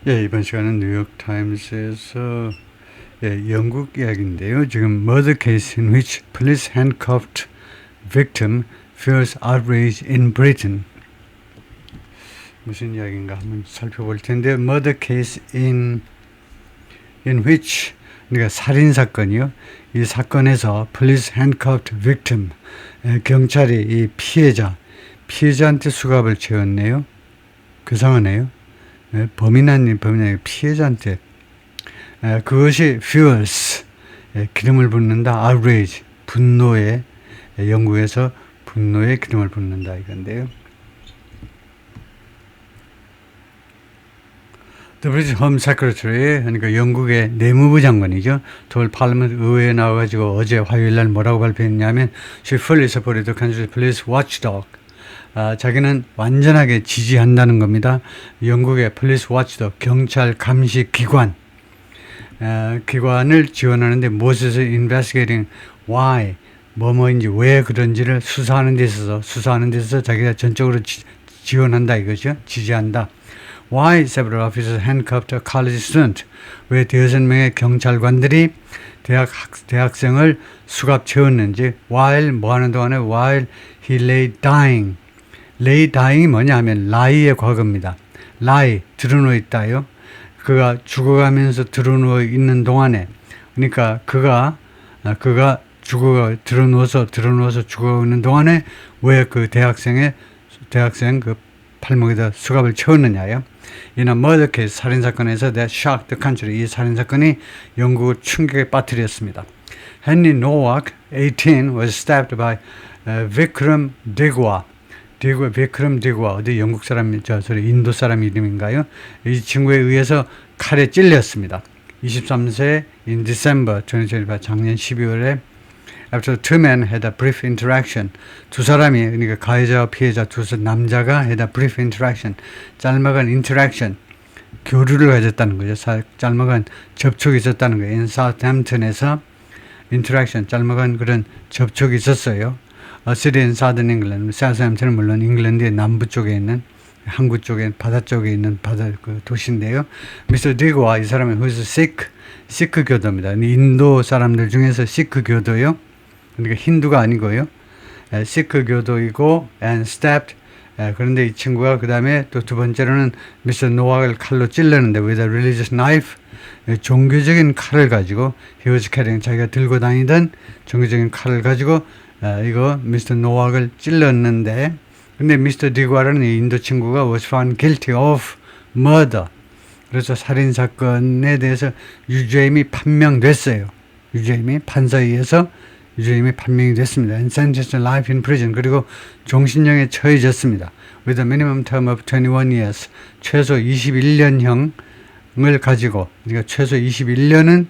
예, 이번 시간은 뉴욕타임스에서 영국 이야기인데요. 지금 murder case in which police handcuffed victim fears outrage in Britain. 무슨 이야기인가 한번 살펴볼 텐데 murder case in which 그러니까 살인 사건이요. 이 사건에서 police handcuffed victim 경찰이 이 피해자한테 수갑을 채웠네요. 교상하네요. 범인이 피해자한테 그것이 fuels 기름을 붓는다. outrage 분노에 영국에서 분노에 기름을 붓는다 이건데요. The British Home Secretary 그러니까 영국의 내무부 장관이죠. 톨 팔먼트 의회에 나와가지고 어제 화요일날 뭐라고 발표했냐면 She fully supported the country's police watchdog. 자기는 완전하게 지지한다는 겁니다. 영국의 폴리스 워치독 경찰 감시 기관 기관을 지원하는데 무엇에서 investigating why 뭐뭐인지 왜 그런지를 수사하는 데 있어서 자기가 전적으로 지원한다 이거죠. 지지한다. Why several officers handcuffed a college student? 왜 6명의 경찰관들이 대학생을 수갑 채웠는지 while 뭐 하는 동안에 while he lay dying. lay dying이 뭐냐 하면 lie의 과거입니다. lie 드러누워 있다요. 그가 죽어가면서 드러누워 있는 동안에 그러니까 그가 드러누워서 죽어 있는 동안에 왜 그 대학생 그 팔목에다 수갑을 채웠느냐요. 이나 murder case 살인 사건에서 that shocked the country 이 살인 사건이 영국을 충격에 빠뜨렸습니다. Henry Nowak, 18, was stabbed by Vikram Digwa. 비크럼 디과 어디 영국 사람 인도 사람 이름인가요? 이 친구에 의해서 칼에 찔렸습니다. 23세 in December 2025 작년 12월에 after two men had a brief interaction 두 사람이 그러니까 가해자와 피해자 두 남자가 had a brief interaction 짤막한 interaction 교류를 가졌다는 거죠. 짤막한 접촉이 있었다는 거예요. In Southampton에서 interaction 짤막한 그런 접촉이 있었어요. City in Southern England, 사우스햄튼은 물론 잉글랜드의 남부 쪽에 있는 항구 쪽에 바다 쪽에 있는 그 도시인데요. Mr. Digwa 이 사람은 who's 시크 교도입니다. 인도 사람들 중에서 시크 교도요. 그러니까 힌두가 아니고요. 시크 교도이고 and stabbed. 그런데 이 친구가 그 다음에 또 두 번째로는 Mr. Nowak을 칼로 찔렀는데 with a religious knife. 종교적인 칼을 가지고 he was carrying 자기가 들고 다니던 종교적인 칼을 가지고 이거 미스터 노왁을 찔렀는데 근데 미스터 디과라는 인도 친구가 was found guilty of murder. 그래서 살인 사건에 대해서 유죄임이 판명됐어요. 판사에 의해서 유죄임이 판명이 됐습니다. And sentenced to life in prison. 그리고 종신형에 처해졌습니다. With a minimum term of 21 years. 최소 21년형을 가지고 그러니까 최소 21년은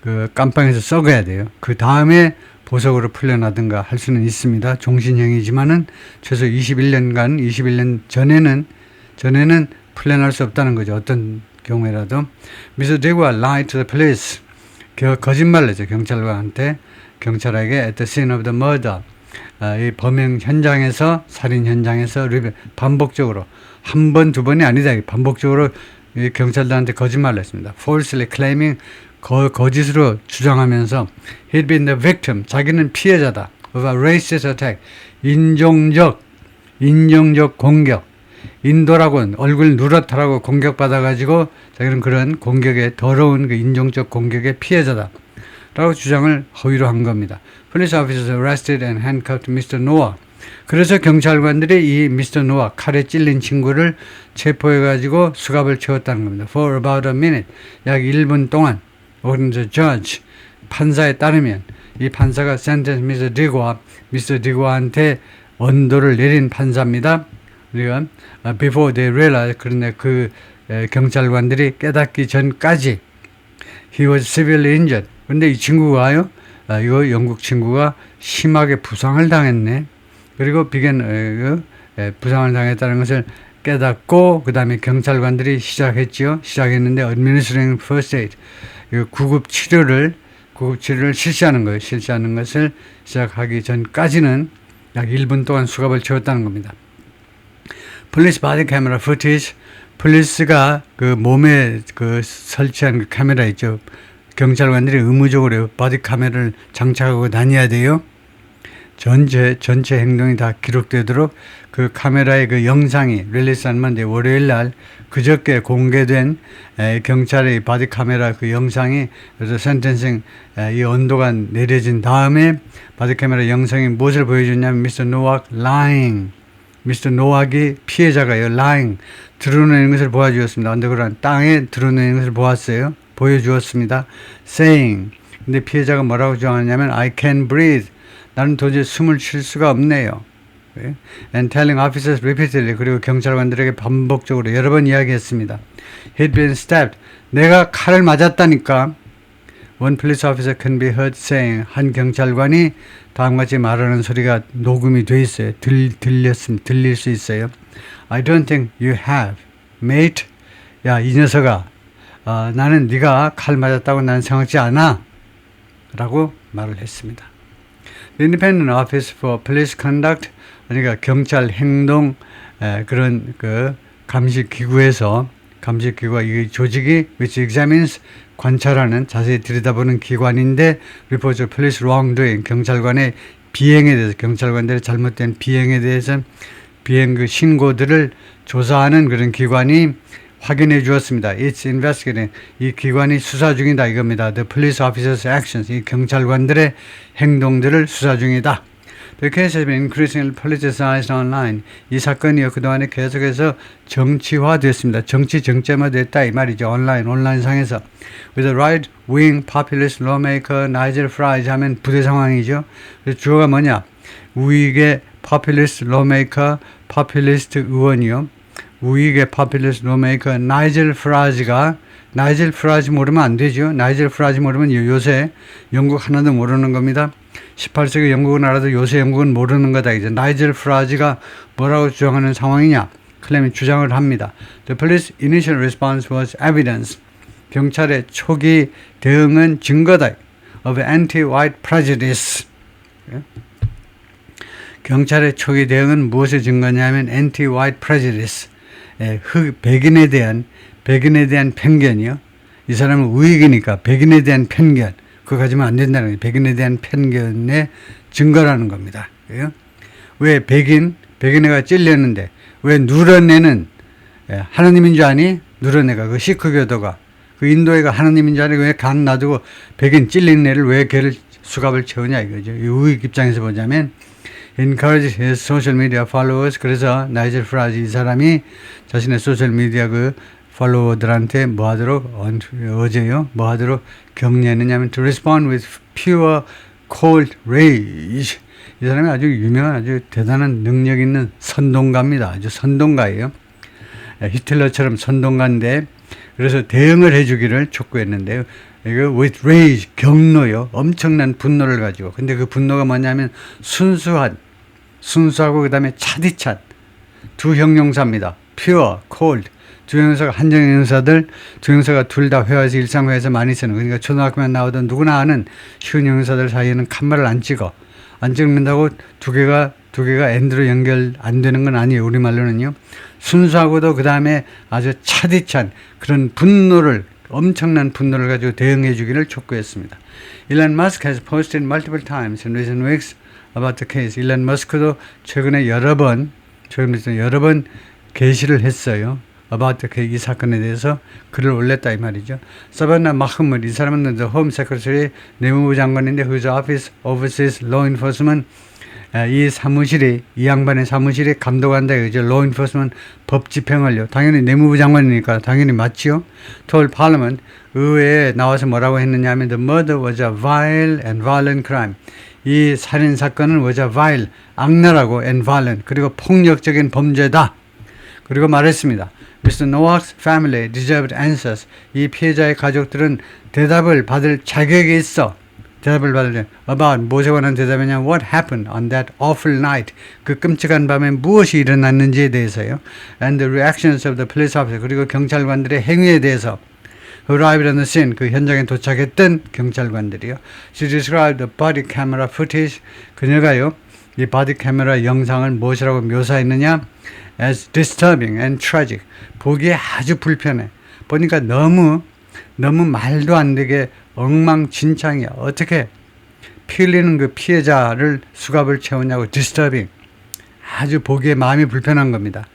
그 깜빵에서 썩어야 돼요. 그 다음에 보석으로 풀려나든가 할 수는 있습니다. 종신형이지만은 최소 21년 전에는 풀려날 수 없다는 거죠. 어떤 경우에라도. Mr. Digwa lied to the police. 거짓말을 했죠. 경찰에게 at the scene of the murder. 이 범행 현장에서 살인 현장에서 반복적으로 한 번, 두 번이 아니다. 반복적으로 경찰들한테 거짓말을 했습니다. Falsely claiming 거짓으로 주장하면서 he'd been the victim 자기는 피해자다 of a racist attack 인종적 공격 인도라고 얼굴 누렇다라고 공격받아가지고 자기는 그런 공격에 더러운 그 인종적 공격의 피해자다 라고 주장을 허위로 한 겁니다. Police officers arrested and handcuffed Mr. Nowak. 그래서 경찰관들이 이 미스터 노악 칼에 찔린 친구를 체포해가지고 수갑을 채웠다는 겁니다. For about a minute 약 1분 동안 according to the judge, 판사에 따르면 이 판사가 sentence Mr. Digwa한테 언도를 내린 판사입니다. 그러니까 before they realized 그런데 그 경찰관들이 깨닫기 전까지 he was severely injured. 그런데 이 친구가요, 이거 영국 친구가 심하게 부상을 당했네. 그리고 부상을 당했다는 것을 깨닫고 그 다음에 경찰관들이 시작했는데 administering first aid 구급 치료를 실시하는 거예요. 실시하는 것을 시작하기 전까지는 약 1분 동안 수갑을 채웠다는 겁니다. Police body camera footage 폴리스가 그 몸에 그 설치한 그 카메라 있죠. 경찰관들이 의무적으로 바디 카메라를 장착하고 다녀야 돼요. 전체 행동이 다 기록되도록 그 카메라의 그 영상이 릴리스한 건데 월요일 날 그저께 공개된 경찰의 바디 카메라 그 영상이 그래서 센텐싱 이 언도가 내려진 다음에 바디 카메라 영상이 무엇을 보여줬냐면 미스터 노악 lying. 미스터 노악이 피해자가요. lying. 드러내는 것을 보여주었습니다. 언더그라운드 땅에 드러내는 것을 보여주었습니다. saying. 근데 피해자가 뭐라고 주장하냐면 I can't breathe. 나는 도저히 숨을 쉴 수가 없네요. And telling officers repeatedly. 그리고 경찰관들에게 반복적으로 여러 번 이야기했습니다. He'd been stabbed. 내가 칼을 맞았다니까. One police officer can be heard saying. 한 경찰관이 다음같이 말하는 소리가 녹음이 돼 있어요. 들릴 수 있어요. I don't think you have, mate. 야, 이 녀석아. 나는 네가 칼 맞았다고 나는 생각지 않아. 라고 말을 했습니다. The Independent Office for Police Conduct, 그러니까 경찰 행동 그런 그 감시기구가 이 조직이 which examines 관찰하는 자세히 들여다보는 기관인데 reports of police wrongdoing 경찰관의 비행에 대해서 경찰관들의 잘못된 비행에 대해서 비행 그 신고들을 조사하는 그런 기관이 확인해 주었습니다. It's investigating. 이 기관이 수사 중이다 이겁니다. The police officers' actions. 이 경찰관들의 행동들을 수사 중이다. The case has been increasingly politicized online. 이 사건이 그동안에 계속해서 정치화됐습니다. 정점화됐다 이 말이죠. 온라인상에서. With the right-wing populist lawmaker Nigel Farage 하면 부대 상황이죠. 그래서 주어가 뭐냐? 우익의 populist lawmaker, populist 의원이요. 우익의 populist lawmaker 나이젤 프라지 모르면 안 되죠. 나이젤 프라지 모르면 요새 영국 하나도 모르는 겁니다. 18세기 영국은 알아도 요새 영국은 모르는 거다. 이제 나이젤 프라지가 뭐라고 주장하는 상황이냐? 클레임이 주장을 합니다. The police initial response was evidence. 경찰의 초기 대응은 증거다. Of anti-white prejudice. 경찰의 초기 대응은 무엇의 증거냐면 anti-white prejudice. 백인에 대한 편견이요. 이 사람은 우익이니까 백인에 대한 편견. 그거 가지면 안 된다는 거예요. 백인에 대한 편견의 증거라는 겁니다. 왜 백인애가 찔렸는데 왜 누런 애는 하나님인 줄 아니? 누런 애가 그 시크교도가 그 인도애가 하나님인 줄 아니? 왜 간 놔두고 백인 찔린 애를 왜 걔를 수갑을 채우냐 이거죠. 이 우익 입장에서 보자면 encourage his social media followers. 그래서 나이젤 프라지 이 사람이 자신의 소셜 미디어 그 팔로워들한테 뭐 하도록 격려했느냐면 to respond with pure cold rage. 이 사람이 아주 유명한 아주 대단한 능력 있는 선동가입니다. 아주 선동가예요. 히틀러처럼 선동가인데 그래서 대응을 해주기를 촉구했는데요. 이거 with rage 경노요. 엄청난 분노를 가지고. 근데 그 분노가 뭐냐면 순수하고 그 다음에 차디찬 두 형용사입니다. pure, cold. 두 형용사가 한정 형용사들 두 형용사가 둘 다 회화에서 일상회화에서 많이 쓰는 그러니까 초등학교만 나오던 누구나 아는 쉬운 형용사들 사이에는 칸말을 안 찍는다고 두 개가 엔드로 연결 안 되는 건 아니에요. 우리말로는요. 순수하고도 그 다음에 아주 차디찬 그런 엄청난 분노를 가지고 대응해 주기를 촉구했습니다. Elon Musk has posted multiple times in recent weeks about the case. 일론 머스크도 최근에 여러 번 게시를 했어요. about the case, 이 사건에 대해서 글을 올렸다 이 말이죠. 사바나 마흐무드 이 사람은 the Home Secretary 내무부 장관인데 whose office oversees law enforcement. 이 양반의 사무실이 감독한다 이거죠. law enforcement 법 집행을요. 당연히 내무부 장관이니까 당연히 맞지요. told Parliament 의회에 나와서 뭐라고 했느냐 하면 the murder was a vile and violent crime. 이 살인 사건은 was a vile 악랄하고 and violent 그리고 폭력적인 범죄다. 그리고 말했습니다. Mr. Noak's family deserved answers. 이 피해자의 가족들은 대답을 받을 자격이 있어. 대답을 받을 about 무엇에 관한 대답이냐 what happened on that awful night 그 끔찍한 밤에 무엇이 일어났는지에 대해서요. and the reactions of the police officer 그리고 경찰관들의 행위에 대해서 who arrived on the scene 그 현장에 도착했던 경찰관들이요. She described the body camera footage 그녀가요 이 바디 카메라 영상을 무엇이라고 묘사했느냐 as disturbing and tragic. 보기에 아주 불편해. 보니까 너무 말도 안 되게 엉망진창이야. 어떻게 피 흘리는 그 피해자를 수갑을 채우냐고. disturbing. 아주 보기에 마음이 불편한 겁니다.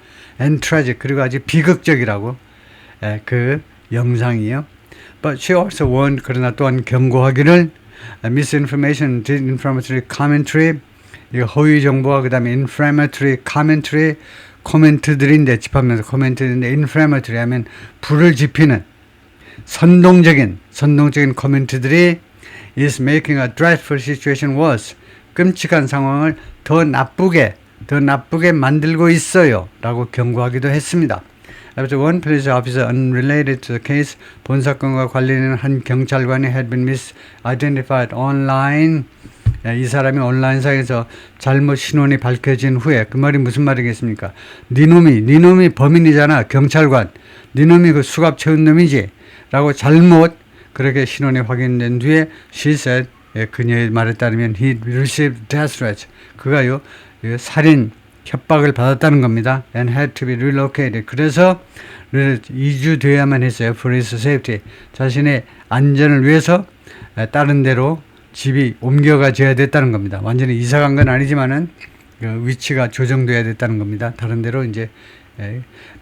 and tragic. 그리고 아주 비극적이라고. 그 영상이요. But she also warned, 그러나 또한 경고하기를 misinformation, disinformatory commentary, 허위 정보와 그 다음에 inflammatory commentary, 코멘트들인데 집하면서 코멘트인데 inflammatory 하면 불을 지피는 선동적인 코멘트들이 is making a dreadful situation worse. 끔찍한 상황을 더 나쁘게 만들고 있어요. 라고 경고하기도 했습니다. One police officer unrelated to the case, 본 사건과 관련된 한 경찰관이 had been misidentified online. 이 사람이 온라인상에서 잘못 신원이 밝혀진 후에, 그 말이 무슨 말이겠습니까? 니놈이 범인이잖아. 경찰관. 니놈이 그 수갑 채운 놈이지. 라고 잘못 그렇게 신원이 확인된 뒤에 she said, 그녀의 말에 따르면 he received death threats. 그가요 살인 협박을 받았다는 겁니다. and had to be relocated. 그래서 이주되어야만 했어요. for his safety. 자신의 안전을 위해서 다른 데로 집이 옮겨가져야 됐다는 겁니다. 완전히 이사 간 건 아니지만은 그 위치가 조정돼야 됐다는 겁니다. 다른 데로 이제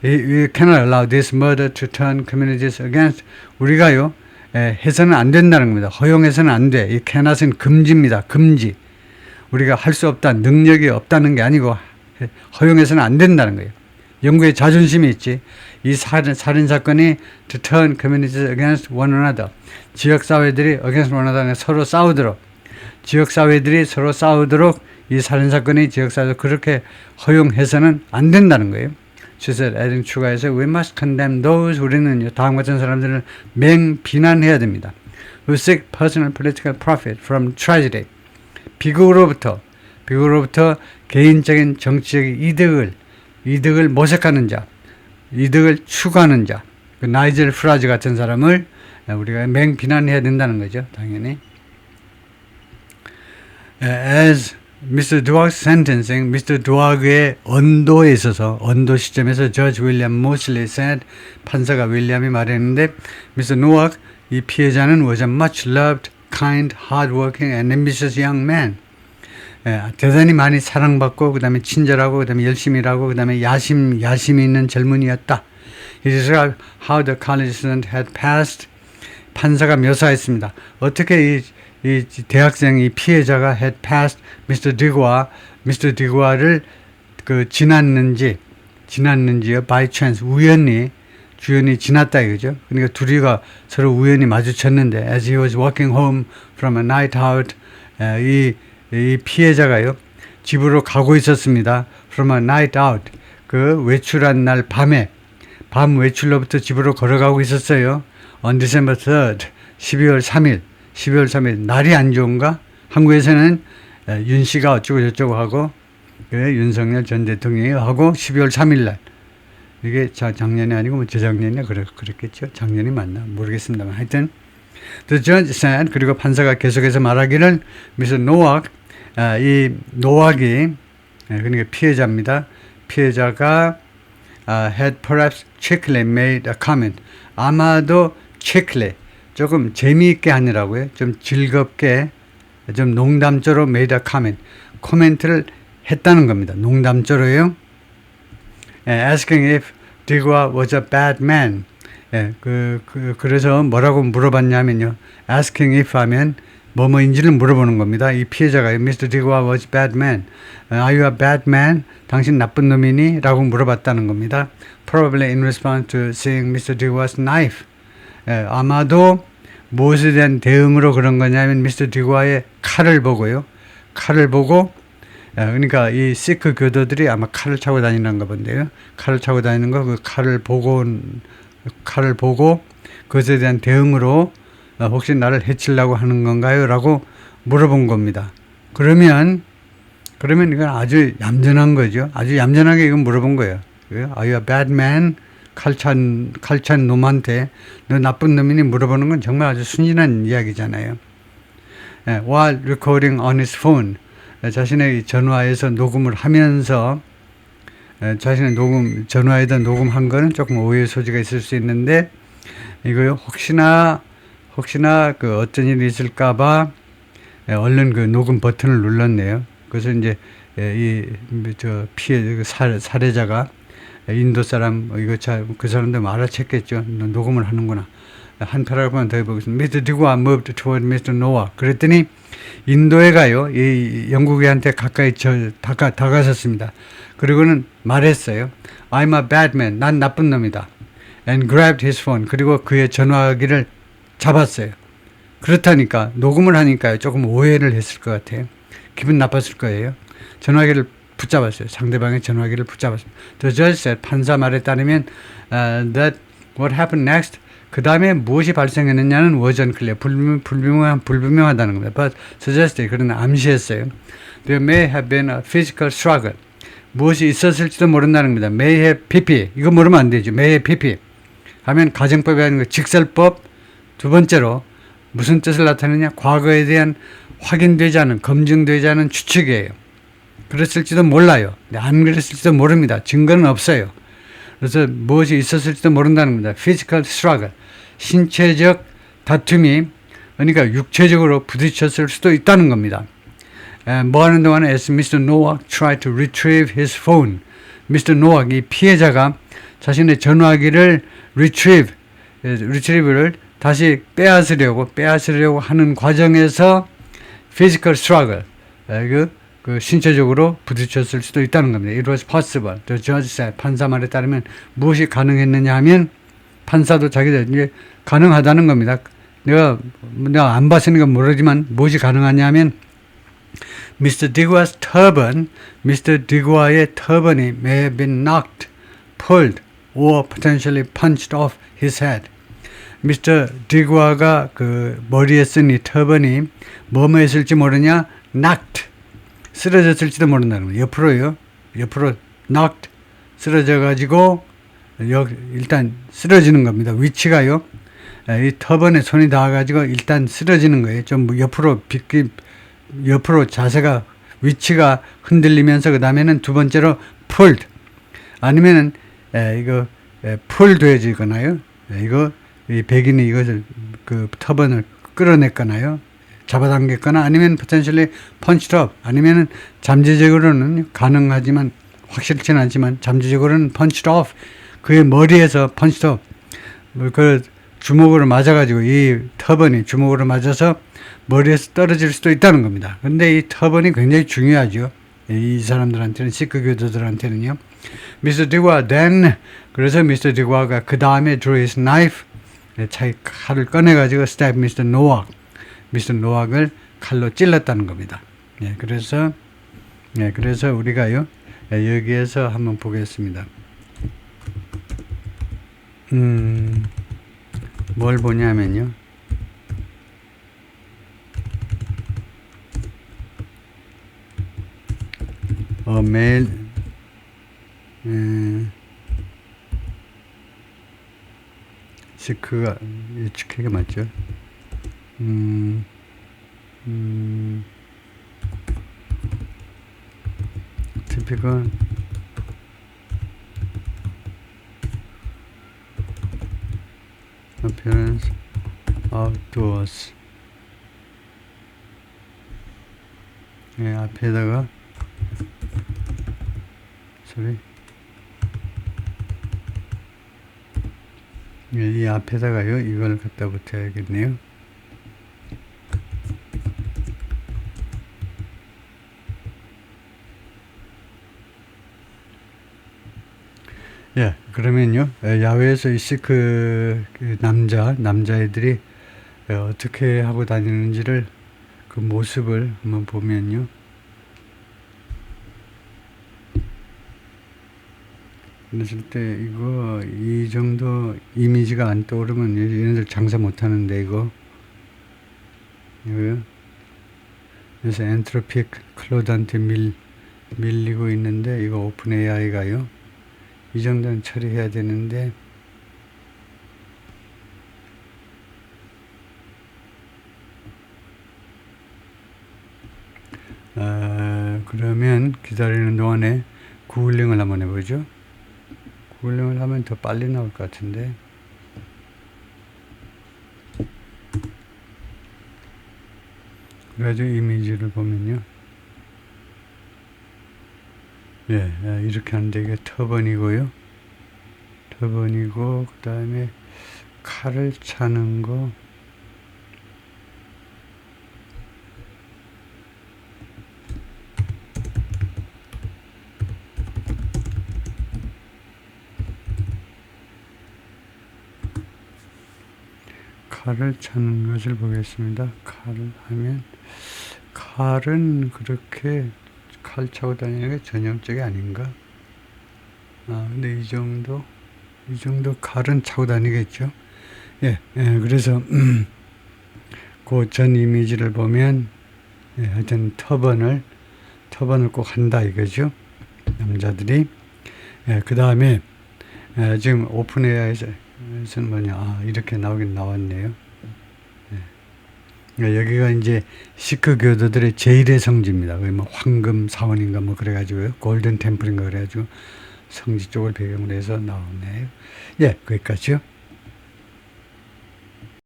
we cannot allow this murder to turn communities against. 우리가요 해서는 안 된다는 겁니다. 허용해서는 안 돼. 이 cannot은 금지입니다. 금지. 우리가 할 수 없다, 능력이 없다는 게 아니고 허용해서는 안 된다는 거예요. 영국의 자존심이 있지. 이 살인 사건이 to turn communities against one another. 지역사회들이 against one another, 서로 싸우도록. 지역사회들이 서로 싸우도록 이 살인 사건이 지역사회에서 그렇게 허용해서는 안 된다는 거예요. She said, adding 추가해서 we must condemn those. 우리는 다음 같은 사람들을 맹비난해야 됩니다. who seek personal political profit from tragedy. 비극으로부터 개인적인 정치적인 이득을 모색하는 자, 이득을 추구하는 자, 그 나이젤 프라즈 같은 사람을 우리가 맹비난해야 된다는 거죠, 당연히. As Mr. Duag's sentencing, Mr. Duag의 언도에 있어서, 언도 시점에서 Judge William Mosley said, 판사가 윌리엄이 말했는데, Mr. Duag, 이 피해자는 was a much loved, kind, hardworking, and ambitious young man. 대단히 많이 사랑받고, 그 다음에 친절하고, 그 다음에 열심히 일하고, 그 다음에 야심이 있는 젊은이였다. He described how the college student had passed. 판사가 묘사했습니다. 어떻게 이 대학생, 이 피해자가 had passed Mr. Duag를 지났는지요. by chance, 우연히 지났다 이거죠. 그러니까 둘이가 서로 우연히 마주쳤는데, as he was walking home from a night out, 이 피해자가요, 집으로 가고 있었습니다. From a night out. 그 외출한 날 밤 외출로부터 집으로 걸어가고 있었어요. On December 3rd, 12월 3일. 날이 안 좋은가? 한국에서는 윤 씨가 어쩌고 저쩌고 하고, 윤석열 전 대통령이 하고, 12월 3일 날. 이게 작년이 아니고 재작년이나 그랬겠죠. 작년이 맞나? 모르겠습니다만. 하여튼, The judge said, 그리고 판사가 계속해서 말하기를, Mr. Duag, 이 노악이, 그러니까 피해자입니다. 피해자가 had perhaps cheekily made a comment. 아마도 cheekily, 조금 재미있게 하느라고요. 좀 즐겁게, 좀 농담조로 made a comment. 코멘트를 했다는 겁니다. 농담조로요. Asking if Duag was a bad man. 그래서 뭐라고 물어봤냐면요. Asking if 하면 뭐뭐인지를 물어보는 겁니다. 이 피해자가 Mr. Duag was a bad man. Are you a bad man? 당신 나쁜 놈이니? 라고 물어봤다는 겁니다. Probably in response to seeing Mr. Duag's knife. 아마도 무엇에 대한 대응으로 그런 거냐면 Mr. Duag의 칼을 보고요. 칼을 보고 그러니까 이 시크 교도들이 아마 칼을 차고 다니는가 본데요. 칼을 차고 다니는 거, 그 칼을 보고 그것에 대한 대응으로 혹시 나를 해치려고 하는 건가요? 라고 물어본 겁니다. 그러면 이건 아주 얌전한 거죠. 아주 얌전하게 이건 물어본 거예요. Are you a bad man? 칼찬 놈한테 너 나쁜 놈이니 물어보는 건 정말 아주 순진한 이야기잖아요. While recording on his phone, 자신의 전화에서 녹음을 하면서 자신의 전화에다 녹음한 거는 조금 오해 소지가 있을 수 있는데, 이거 혹시나 그 어떤 일이 있을까봐 얼른 그 녹음 버튼을 눌렀네요. 그래서 이제 살해자가 인도 사람, 그 사람들 알아챘겠죠. 녹음을 하는구나. 한 패러그래프만 더 해보겠습니다. Mr. Digwa moved toward Mr. Noah. 그랬더니 인도에 가요. 이 영국이한테 가까이 다가섰습니다. 그리고는 말했어요. I'm a bad man. 난 나쁜 놈이다. And grabbed his phone. 그리고 그의 전화기를 잡았어요. 그렇다니까 녹음을 하니까요. 조금 오해를 했을 것 같아요. 기분 나빴을 거예요. 전화기를 붙잡았어요. 상대방의 전화기를 붙잡았습니다. The judge said, 판사 말에 따르면 that what happened next, 그 다음에 무엇이 발생했느냐는 was unclear, 불분명하다는 겁니다. But suggested, 그러나 암시했어요. There may have been a physical struggle, 무엇이 있었을지도 모른다는 겁니다. May have pp, 이거 모르면 안 되죠. May have pp 하면 가정법이 아닌 거 직설법. 두 번째로 무슨 뜻을 나타내냐, 과거에 대한 확인되지 않은, 검증되지 않은 추측이에요. 그랬을지도 몰라요. 안 그랬을지도 모릅니다. 증거는 없어요. 그래서 무엇이 있었을지도 모른다는 겁니다. Physical struggle, 신체적 다툼이, 그러니까 육체적으로 부딪혔을 수도 있다는 겁니다. 뭐 하는 동안에 as Mr. Nowak tried to retrieve his phone, Mr. Nowak, 이 피해자가 자신의 전화기를 retrieve를 다시 빼앗으려고 하는 과정에서 physical struggle, 그 신체적으로 부딪혔을 수도 있다는 겁니다. It was possible. The judge said, 판사 말에 따르면 무엇이 가능했느냐 하면 판사도 자기들 이제 가능하다는 겁니다. 내가 안 봤으니까 모르지만 무엇이 가능하냐 하면 Mr. Digwa's turban, Mr. Digwa의 turban이 may have been knocked, pulled, or potentially punched off his head. Mr. Digwa가 그 머리에 쓴 이 터번이 뭐뭐 했을지 모르냐? knocked, 쓰러졌을지도 모른다는 거예요. 옆으로 knocked, 쓰러져가지고 일단 쓰러지는 겁니다. 위치가요. 이 터번에 손이 닿아가지고 일단 쓰러지는 거예요. 좀 옆으로 자세가, 위치가 흔들리면서 그 다음에는 두 번째로 pulled, 아니면은 pull 돼지거나요. 이 백인이 이것을 그 터번을 끌어냈거나요, 잡아당겼거나, 아니면 potentially punched up, 아니면은 잠재적으로는 가능하지만 확실치는 않지만 잠재적으로는 punched off, 그의 머리에서 punched off, 그 주먹으로 맞아가지고 이 터번이 주먹으로 맞아서 머리에서 떨어질 수도 있다는 겁니다. 근데 이 터번이 굉장히 중요하죠. 이 사람들한테는, 시크 교도들한테는요. Mr. Digwa then, 그래서 Mr. Digwa가 그 다음에 drew his knife, 자기 칼을 꺼내가지고 stab Mr. Nowak, Mr. Nowak을 칼로 찔렀다는 겁니다. 그래서 우리가요, 여기에서 한번 보겠습니다. 뭘 보냐면요, 매일 시크가 예측하게 맞죠? typical appearance outdoors. 앞에다가 이 앞에다가요, 이걸 갖다 붙여야겠네요. 그러면요, 야외에서 이 시크 남자애들이 어떻게 하고 다니는지를, 그 모습을 한번 보면요, 그랬을 때 이 정도 이미지가 안 떠오르면 얘네들 장사 못하는데, 이거요. 그래서 엔트로픽 클로드한테 밀리고 있는데, 이거 오픈 AI가요, 이 정도는 처리해야 되는데, 그러면 기다리는 동안에 구글링을 한번 해보죠. 구글링을 하면 더 빨리 나올 것 같은데. 그래가지고 이미지를 보면요. 예, 이렇게 하는데 이게 터번이고요. 터번이고, 그 다음에 칼을 차는 거. 칼을 차는 것을 보겠습니다. 칼을 하면, 칼은 그렇게 칼 차고 다니는 게 전형적이 아닌가? 근데 이 정도 칼은 차고 다니겠죠. 예, 그래서, 그 전 이미지를 보면, 예, 하여튼 터번을 꼭 한다 이거죠. 남자들이. 예, 그 다음에, 지금 오픈 AI에서는 뭐냐. 이렇게 나오긴 나왔네요. 여기가 이제 시크 교도들의 제1의 성지입니다. 거의 뭐 황금 사원인가 뭐 그래가지고요. 골든 템플인가 그래가지고 성지 쪽을 배경으로 해서 나오네요. 예, 거기까지요.